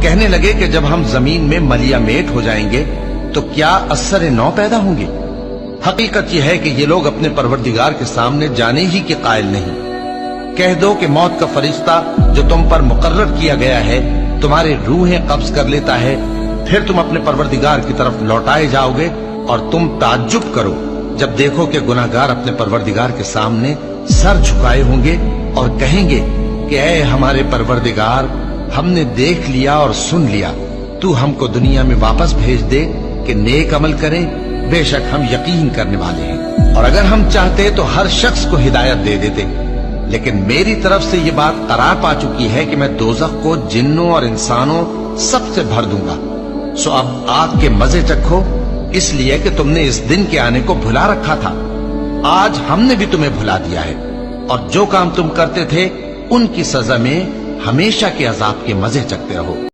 کہنے لگے کہ جب ہم زمین میں ملیا میٹ ہو جائیں گے تو کیا اثر نو پیدا ہوں گے؟ حقیقت یہ ہے کہ یہ لوگ اپنے پروردگار کے سامنے جانے ہی کے قائل نہیں۔ کہہ دو کہ موت کا فرشتہ جو تم پر مقرر کیا گیا ہے تمہارے روحیں قبض کر لیتا ہے، پھر تم اپنے پروردگار کی طرف لوٹائے جاؤ گے، اور تم تعجب کرو جب دیکھو کہ گناہگار اپنے پروردگار کے سامنے سر جھکائے ہوں گے اور کہیں گے کہ اے ہمارے پروردگار، ہم نے دیکھ لیا اور سن لیا، تو ہم کو دنیا میں واپس بھیج دے کہ نیک عمل کریں، بے شک ہم یقین کرنے والے ہیں۔ اور اگر ہم چاہتے تو ہر شخص کو ہدایت دے دیتے، لیکن میری طرف سے یہ بات قرار پا چکی ہے کہ میں دوزخ کو جنوں اور انسانوں سب سے بھر دوں گا۔ سو اب آگ کے مزے چکھو، اس لیے کہ تم نے اس دن کے آنے کو بھلا رکھا تھا۔ آج ہم نے بھی تمہیں بھلا دیا ہے، اور جو کام تم کرتے تھے ان کی سزا میں ہمیشہ کے عذاب کے مزے چکھتے رہو۔